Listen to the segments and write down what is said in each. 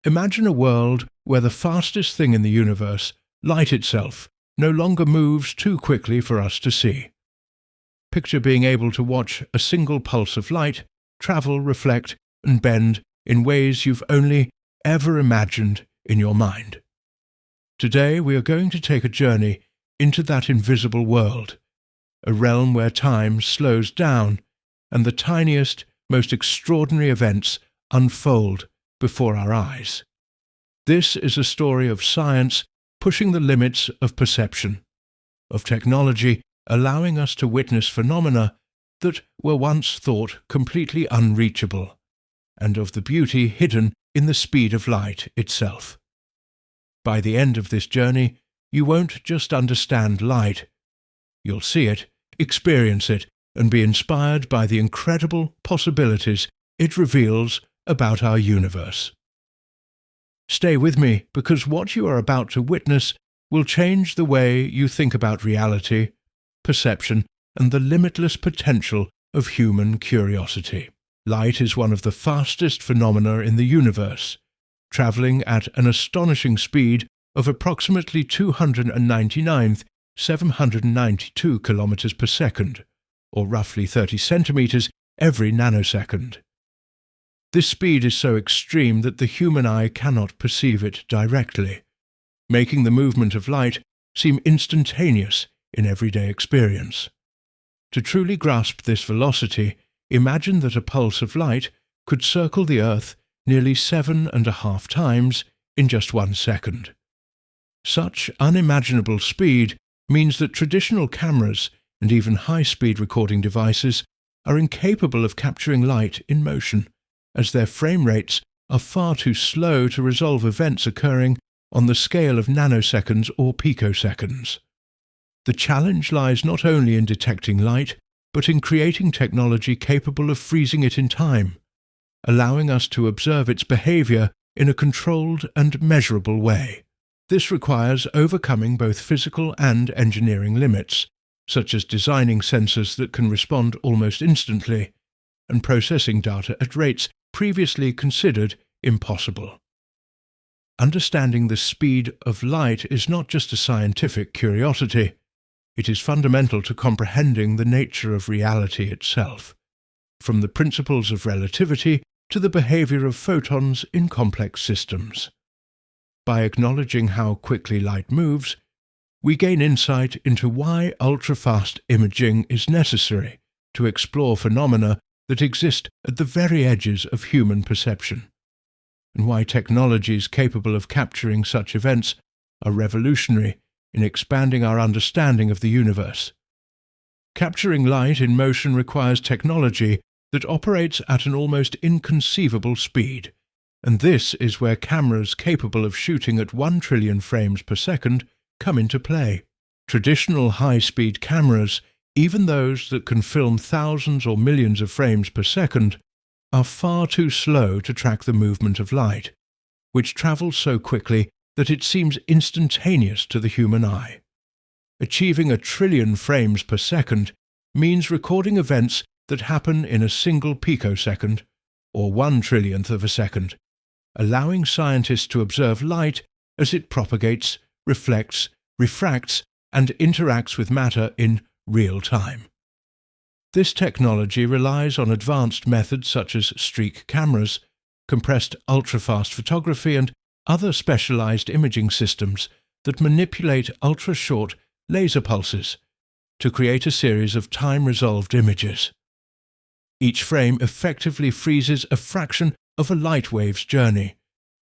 Imagine a world where the fastest thing in the universe, light itself, no longer moves too quickly for us to see. Picture being able to watch a single pulse of light travel, reflect, and bend in ways you've only ever imagined in your mind. Today we are going to take a journey into that invisible world, a realm where time slows down and the tiniest, most extraordinary events unfold before our eyes. This is a story of science pushing the limits of perception, of technology allowing us to witness phenomena that were once thought completely unreachable, and of the beauty hidden in the speed of light itself. By the end of this journey, you won't just understand light. You'll see it, experience it, and be inspired by the incredible possibilities it reveals about our universe. Stay with me, because what you are about to witness will change the way you think about reality, perception, and the limitless potential of human curiosity. Light is one of the fastest phenomena in the universe, traveling at an astonishing speed of approximately 299,792 kilometers per second, or roughly 30 centimeters every nanosecond. This speed is so extreme that the human eye cannot perceive it directly, making the movement of light seem instantaneous in everyday experience. To truly grasp this velocity, imagine that a pulse of light could circle the Earth nearly 7.5 times in just 1 second. Such unimaginable speed means that traditional cameras and even high-speed recording devices are incapable of capturing light in motion, as their frame rates are far too slow to resolve events occurring on the scale of nanoseconds or picoseconds. The challenge lies not only in detecting light, but in creating technology capable of freezing it in time, allowing us to observe its behavior in a controlled and measurable way. This requires overcoming both physical and engineering limits, such as designing sensors that can respond almost instantly, and processing data at rates previously considered impossible. Understanding the speed of light is not just a scientific curiosity. It is fundamental to comprehending the nature of reality itself, from the principles of relativity to the behavior of photons in complex systems. By acknowledging how quickly light moves, we gain insight into why ultra-fast imaging is necessary to explore phenomena that exist at the very edges of human perception, and why technologies capable of capturing such events are revolutionary in expanding our understanding of the universe. Capturing light in motion requires technology that operates at an almost inconceivable speed, and this is where cameras capable of shooting at 1 trillion frames per second come into play. Traditional high-speed cameras, even those that can film thousands or millions of frames per second, are far too slow to track the movement of light, which travels so quickly that it seems instantaneous to the human eye. Achieving 1 trillion frames per second means recording events that happen in a single picosecond, or 1 trillionth of a second, allowing scientists to observe light as it propagates, reflects, refracts, and interacts with matter in real time. This technology relies on advanced methods such as streak cameras, compressed ultra-fast photography, and other specialized imaging systems that manipulate ultra-short laser pulses to create a series of time-resolved images. Each frame effectively freezes a fraction of a light wave's journey,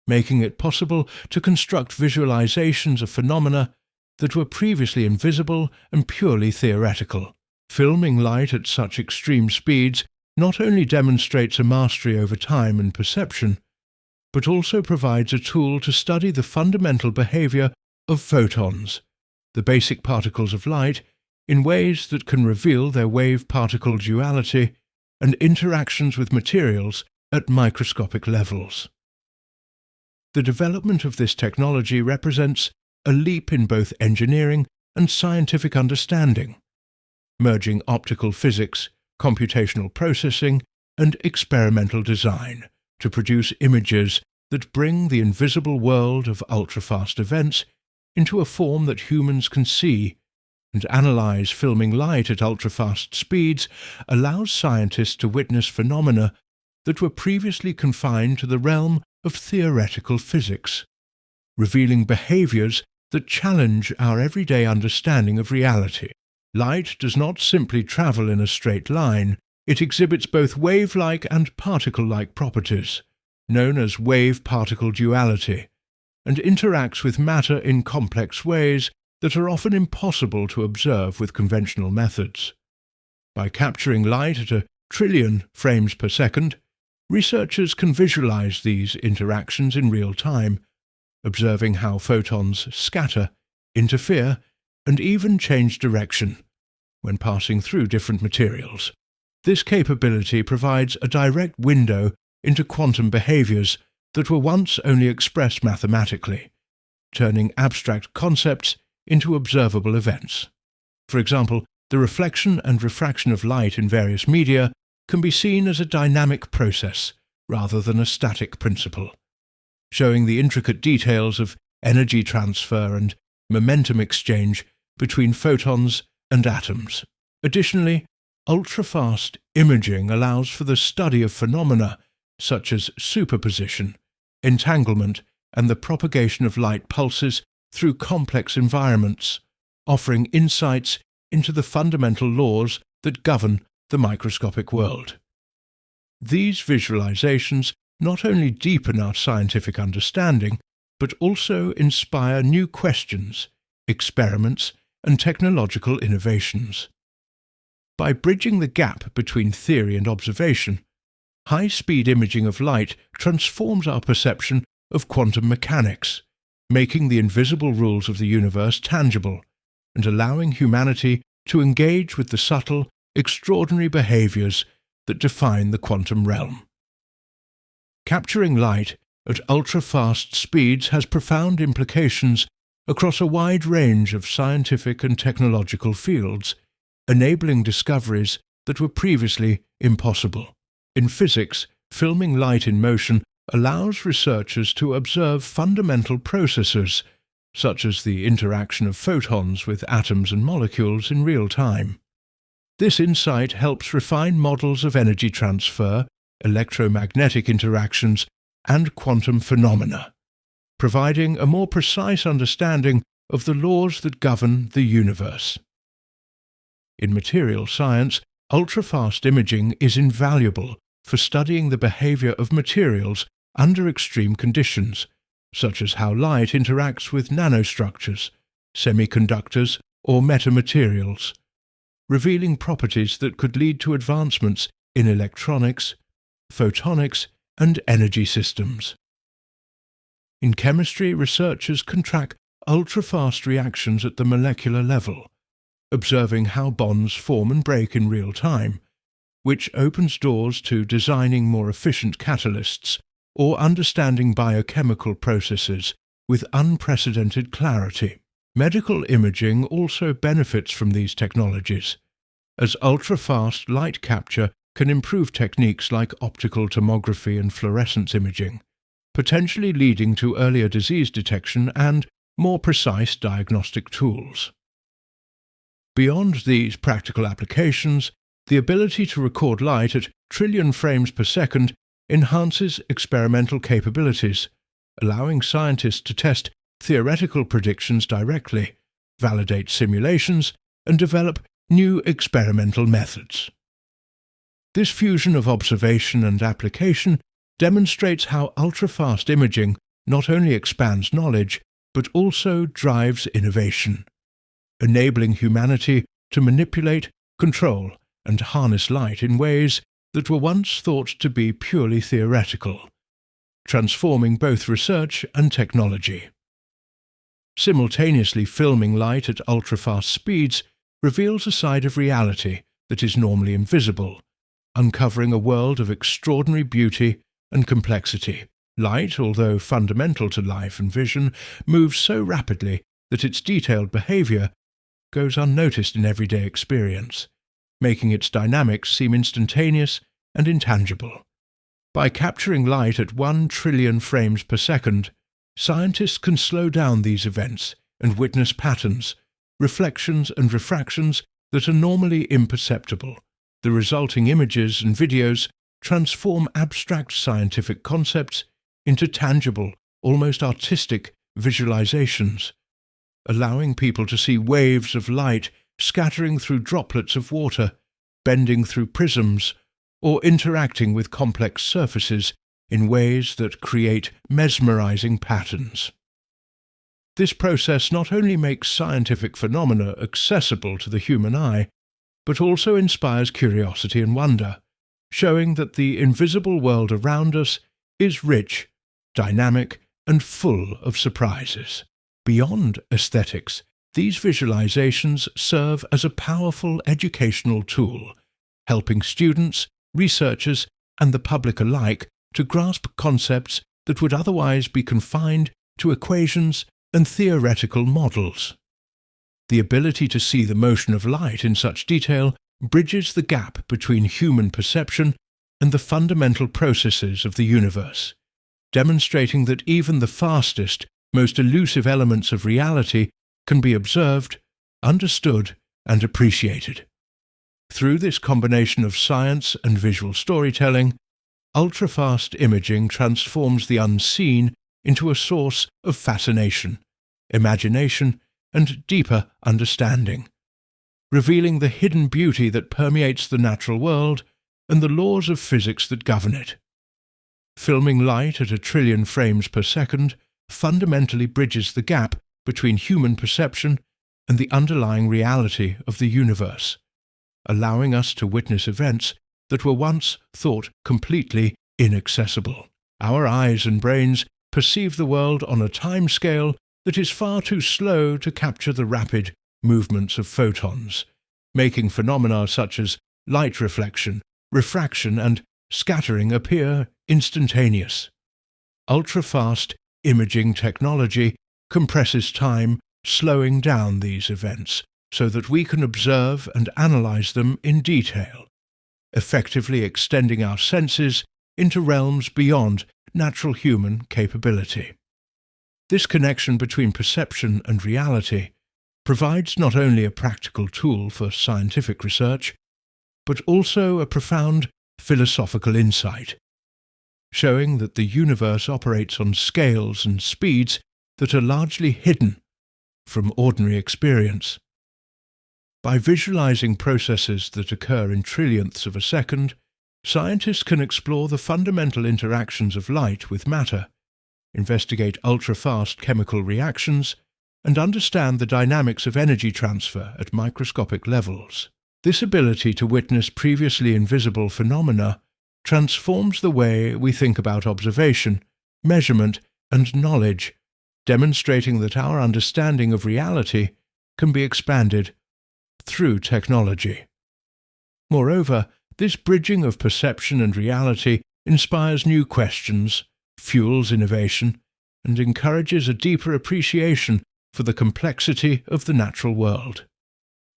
making it possible to construct visualizations of phenomena that were previously invisible and purely theoretical. Filming light at such extreme speeds not only demonstrates a mastery over time and perception, but also provides a tool to study the fundamental behavior of photons, the basic particles of light, in ways that can reveal their wave-particle duality and interactions with materials at microscopic levels. The development of this technology represents a leap in both engineering and scientific understanding, merging optical physics, computational processing, and experimental design to produce images that bring the invisible world of ultra-fast events into a form that humans can see, and analyze filming light at ultra-fast speeds allows scientists to witness phenomena that were previously confined to the realm of theoretical physics, revealing behaviors that challenge our everyday understanding of reality. Light does not simply travel in a straight line. It exhibits both wave-like and particle-like properties, known as wave-particle duality, and interacts with matter in complex ways that are often impossible to observe with conventional methods. By capturing light at 1 trillion frames per second, researchers can visualize these interactions in real time, observing how photons scatter, interfere, and even change direction when passing through different materials. This capability provides a direct window into quantum behaviors that were once only expressed mathematically, turning abstract concepts into observable events. For example, the reflection and refraction of light in various media can be seen as a dynamic process rather than a static principle, showing the intricate details of energy transfer and momentum exchange between photons and atoms. Additionally, ultra-fast imaging allows for the study of phenomena such as superposition, entanglement, and the propagation of light pulses through complex environments, offering insights into the fundamental laws that govern the microscopic world. These visualizations not only deepen our scientific understanding, but also inspire new questions, experiments, and technological innovations. By bridging the gap between theory and observation, high-speed imaging of light transforms our perception of quantum mechanics, making the invisible rules of the universe tangible and allowing humanity to engage with the subtle, extraordinary behaviors that define the quantum realm. Capturing light at ultra-fast speeds has profound implications across a wide range of scientific and technological fields, enabling discoveries that were previously impossible. In physics, filming light in motion allows researchers to observe fundamental processes, such as the interaction of photons with atoms and molecules in real time. This insight helps refine models of energy transfer, electromagnetic interactions, and quantum phenomena, providing a more precise understanding of the laws that govern the universe. In material science, ultra-fast imaging is invaluable for studying the behavior of materials under extreme conditions, such as how light interacts with nanostructures, semiconductors, or metamaterials, revealing properties that could lead to advancements in electronics, photonics, and energy systems. In chemistry, researchers can track ultra-fast reactions at the molecular level, observing how bonds form and break in real time, which opens doors to designing more efficient catalysts or understanding biochemical processes with unprecedented clarity. Medical imaging also benefits from these technologies, as ultra-fast light capture can improve techniques like optical tomography and fluorescence imaging, potentially leading to earlier disease detection and more precise diagnostic tools. Beyond these practical applications, the ability to record light at 1 trillion frames per second enhances experimental capabilities, allowing scientists to test theoretical predictions directly, validate simulations, and develop new experimental methods. This fusion of observation and application demonstrates how ultra-fast imaging not only expands knowledge, but also drives innovation, enabling humanity to manipulate, control, and harness light in ways that were once thought to be purely theoretical, transforming both research and technology. Simultaneously filming light at ultra-fast speeds reveals a side of reality that is normally invisible, uncovering a world of extraordinary beauty and complexity. Light, although fundamental to life and vision, moves so rapidly that its detailed behavior goes unnoticed in everyday experience, making its dynamics seem instantaneous and intangible. By capturing light at 1 trillion frames per second, scientists can slow down these events and witness patterns, reflections and refractions that are normally imperceptible. The resulting images and videos transform abstract scientific concepts into tangible, almost artistic visualizations, allowing people to see waves of light scattering through droplets of water, bending through prisms, or interacting with complex surfaces in ways that create mesmerizing patterns. This process not only makes scientific phenomena accessible to the human eye, but also inspires curiosity and wonder, showing that the invisible world around us is rich, dynamic, and full of surprises. Beyond aesthetics, these visualizations serve as a powerful educational tool, helping students, researchers, and the public alike to grasp concepts that would otherwise be confined to equations and theoretical models. The ability to see the motion of light in such detail bridges the gap between human perception and the fundamental processes of the universe, demonstrating that even the fastest, most elusive elements of reality can be observed, understood, and appreciated. Through this combination of science and visual storytelling, ultrafast imaging transforms the unseen into a source of fascination, imagination, and deeper understanding, revealing the hidden beauty that permeates the natural world and the laws of physics that govern it. Filming light at 1 trillion frames per second fundamentally bridges the gap between human perception and the underlying reality of the universe, allowing us to witness events that were once thought completely inaccessible. Our eyes and brains perceive the world on a timescale that is far too slow to capture the rapid movements of photons, making phenomena such as light reflection, refraction, and scattering appear instantaneous. Ultrafast imaging technology compresses time, slowing down these events so that we can observe and analyze them in detail, effectively extending our senses into realms beyond natural human capability. This connection between perception and reality provides not only a practical tool for scientific research, but also a profound philosophical insight, showing that the universe operates on scales and speeds that are largely hidden from ordinary experience. By visualizing processes that occur in trillionths of a second, scientists can explore the fundamental interactions of light with matter, investigate ultra-fast chemical reactions, and understand the dynamics of energy transfer at microscopic levels. This ability to witness previously invisible phenomena transforms the way we think about observation, measurement, and knowledge, demonstrating that our understanding of reality can be expanded through technology. Moreover, this bridging of perception and reality inspires new questions, fuels innovation, and encourages a deeper appreciation for the complexity of the natural world.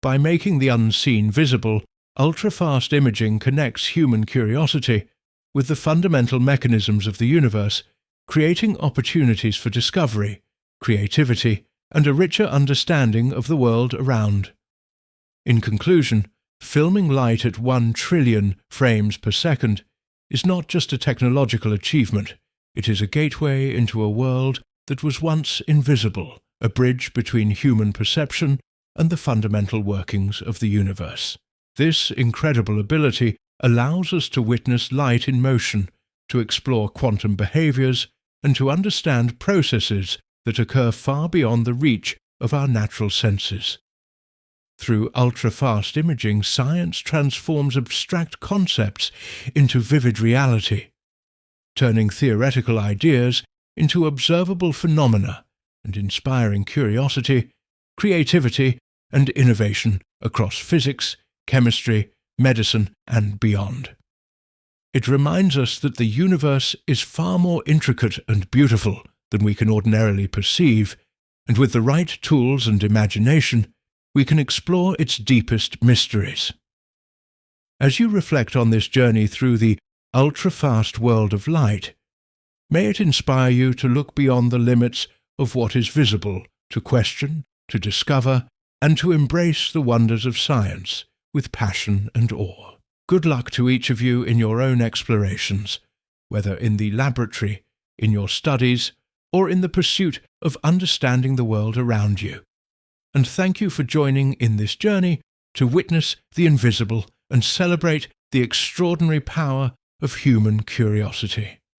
By making the unseen visible, ultrafast imaging connects human curiosity with the fundamental mechanisms of the universe, creating opportunities for discovery, creativity, and a richer understanding of the world around. In conclusion, filming light at 1 trillion frames per second is not just a technological achievement, it is a gateway into a world that was once invisible, a bridge between human perception and the fundamental workings of the universe. This incredible ability allows us to witness light in motion, to explore quantum behaviors, and to understand processes that occur far beyond the reach of our natural senses. Through ultra-fast imaging, science transforms abstract concepts into vivid reality, turning theoretical ideas into observable phenomena and inspiring curiosity, creativity, and innovation across physics, chemistry, medicine, and beyond. It reminds us that the universe is far more intricate and beautiful than we can ordinarily perceive, and with the right tools and imagination, we can explore its deepest mysteries. As you reflect on this journey through the ultra-fast world of light. May it inspire you to look beyond the limits of what is visible, to question, to discover, and to embrace the wonders of science with passion and awe. Good luck to each of you in your own explorations, whether in the laboratory, in your studies, or in the pursuit of understanding the world around you. And thank you for joining in this journey to witness the invisible and celebrate the extraordinary power of human curiosity.